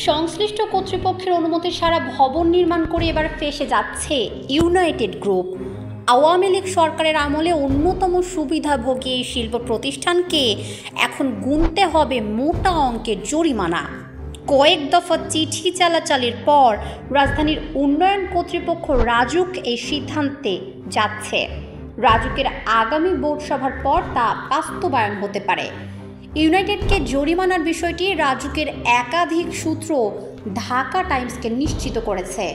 সংশ্লিষ্ট কর্তৃপক্ষের অনুমতি ছাড়া ভবন নির্মাণ করে এবার ফেঁসে যাচ্ছে ইউনাইটেড গ্রুপ। আওয়ামী লীগ সরকারের আমলে অন্যতম সুবিধাভোগী এই শিল্প প্রতিষ্ঠানকে এখন গুনতে হবে মোটা অঙ্কের জরিমানা। কয়েক দফা চিঠি চালাচালির পর রাজধানীর উন্নয়ন কর্তৃপক্ষ রাজুক এই সিদ্ধান্তে যাচ্ছে। রাজুকের আগামী বোর্ড সভার পর তা বাস্তবায়ন হতে পারে। ইউনাইটেডকে জরিমানার বিষয়টি রাজুকের একাধিক সূত্র ঢাকা টাইমসকে নিশ্চিত করেছে।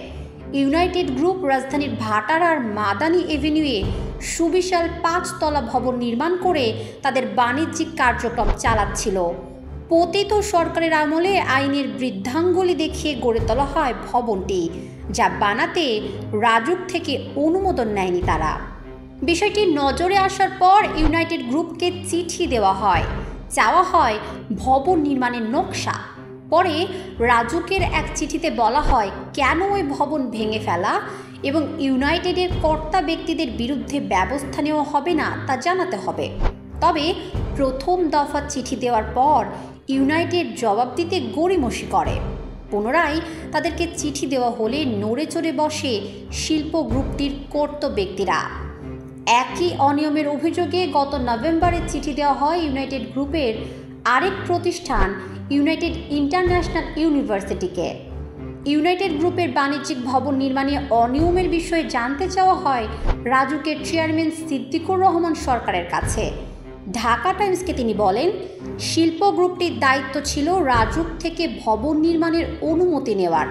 ইউনাইটেড গ্রুপ রাজধানীর ভাটারার মাদানী এভিনিউয়ে সুবিশাল 5 তলা ভবন নির্মাণ করে তাদের বাণিজ্যিক কার্যক্রম চালাচ্ছিল। পতিত সরকারের আমলে আইনের বৃদ্ধাঙ্গুলি দেখিয়ে গড়ে তোলা হয় ভবনটি, যা বানাতে রাজুক থেকে অনুমোদন নেয়নি তারা। বিষয়টি নজরে আসার পর ইউনাইটেড গ্রুপকে চিঠি দেওয়া হয়, চাওয়া হয় ভবন নির্মাণের নকশা। পরে রাজুকের এক চিঠিতে বলা হয় কেন ওই ভবন ভেঙে ফেলা এবং ইউনাইটেডের কর্তা ব্যক্তিদের বিরুদ্ধে ব্যবস্থা নেওয়া হবে না তা জানাতে হবে। তবে প্রথম দফা চিঠি দেওয়ার পর ইউনাইটেড জবাব দিতে গড়িমসি করে। পুনরায় তাদেরকে চিঠি দেওয়া হলে নড়ে চড়ে বসে শিল্প গ্রুপটির কর্তা ব্যক্তিরা। একই অনিয়মের অভিযোগে গত নভেম্বরে চিঠি দেওয়া হয় ইউনাইটেড গ্রুপের আরেক প্রতিষ্ঠান ইউনাইটেড ইন্টারন্যাশনাল ইউনিভার্সিটিকে। ইউনাইটেড গ্রুপের বাণিজ্যিক ভবন নির্মাণে অনিয়মের বিষয়ে জানতে চাওয়া হয় রাজুকের চেয়ারম্যান সিদ্দিকুর রহমান সরকারের কাছে। ঢাকা টাইমসকে তিনি বলেন, শিল্প গ্রুপটির দায়িত্ব ছিল রাজুক থেকে ভবন নির্মাণের অনুমতি নেওয়ার,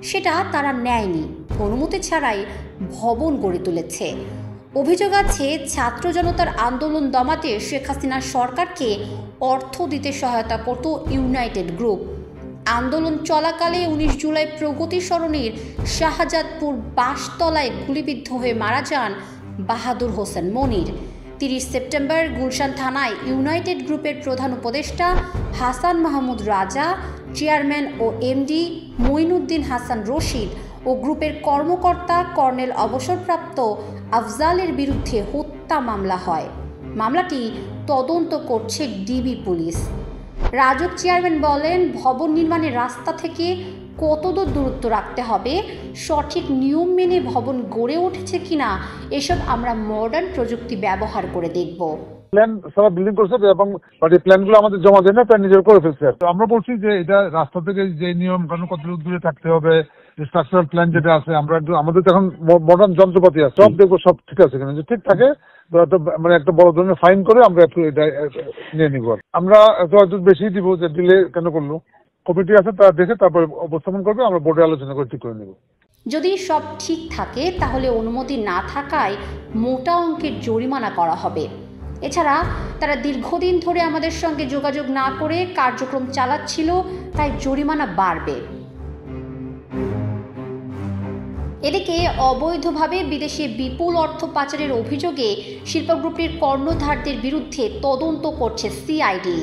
সেটা তারা নেয়নি। অনুমতি ছাড়াই ভবন গড়ে তুলেছে। অভিযোগ আছে ছাত্র জনতার আন্দোলন দমাতে শেখ হাসিনার সরকারকে অর্থ দিতে সহায়তা করত ইউনাইটেড গ্রুপ। আন্দোলন চলাকালে 19 জুলাই প্রগতি সরণির শাহজাদপুর বাসতলায় গুলিবিদ্ধ হয়ে মারা যান বাহাদুর হোসেন মনির। 30 সেপ্টেম্বর গুলশান থানায় ইউনাইটেড গ্রুপের প্রধান উপদেষ্টা হাসান মাহমুদ রাজা, চেয়ারম্যান ও এমডি মঈনুদ্দিন হাসান রশিদ ও গ্রুপের কর্মকর্তা কর্নেল অবসরপ্রাপ্ত আফজালের বিরুদ্ধে হত্যা মামলা হয়। মামলাটি তদন্ত করছে ডিবি পুলিশ। রাজুক চেয়ারম্যান বলেন, ভবন নির্মাণের রাস্তা থেকে কতদূর দূরত্ব রাখতে হবে, সঠিক নিয়ম মেনে ভবন গড়ে উঠেছে কিনা, এসব আমরা মডার্ন প্রযুক্তি ব্যবহার করে দেখব। প্ল্যান সবাই বিল্ডিং করছে এবং প্ল্যানগুলো আমাদের জমা দেয় না, তাই নিজের করে ফেলছে। তো আমরা বলছি যে এটা রাস্তা থেকে যে নিয়ম কানুন কত দূরে থাকতে হবে, স্ট্রাকচারাল প্ল্যান যেটা আছে, আমরা আমাদের এখন মডার্ন যন্ত্রপাতি আছে, সব দেখবো সব ঠিক আছে কিনা। যে ঠিক থাকে মানে একটা বড় ধরনের ফাইন করে আমরা একটু এটা নিয়ে নিব। আমরা একটু বেশি দিব, যে দিলে কেন করলো, কমিটি আছে তারা দেখে তারপরে উপস্থাপন করবে, আমরা বোর্ডে আলোচনা করে ঠিক করে নেব। যদি সব ঠিক থাকে তাহলে অনুমতি না থাকায় মোটা অঙ্কের জরিমানা করা হবে। এছাড়া তারা দীর্ঘদিন ধরে আমাদের সঙ্গে যোগাযোগ না করে কার্যক্রম চালাচ্ছিল, তাই জরিমানা বাড়বে। এদিকে অবৈধভাবে বিদেশে বিপুল অর্থ পাচারের অভিযোগে শিল্প গ্রুপটির কর্ণধারদের বিরুদ্ধে তদন্ত করছে সিআইডি।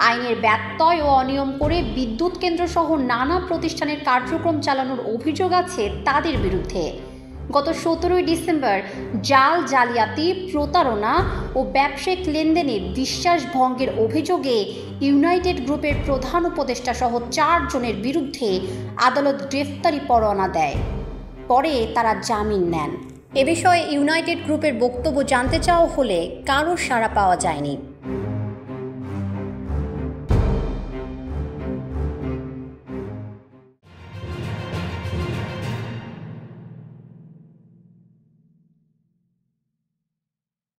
আইনের ব্যত্যয় ও অনিয়ম করে বিদ্যুৎ কেন্দ্র সহ নানা প্রতিষ্ঠানের কার্যক্রম চালানোর অভিযোগ আছে তাদের বিরুদ্ধে। গত 17 ডিসেম্বর জালিয়াতি, প্রতারণা ও ব্যবসায়িক লেনদেনের বিশ্বাস ভঙ্গের অভিযোগে ইউনাইটেড গ্রুপের প্রধান উপদেষ্টা সহ 4 জনের বিরুদ্ধে আদালত গ্রেফতারি পরোয়ানা দেয়। পরে তারা জামিন নেন। এ বিষয়ে ইউনাইটেড গ্রুপের বক্তব্য জানতে চাওয়া হলে কারো সাড়া পাওয়া যায়নি।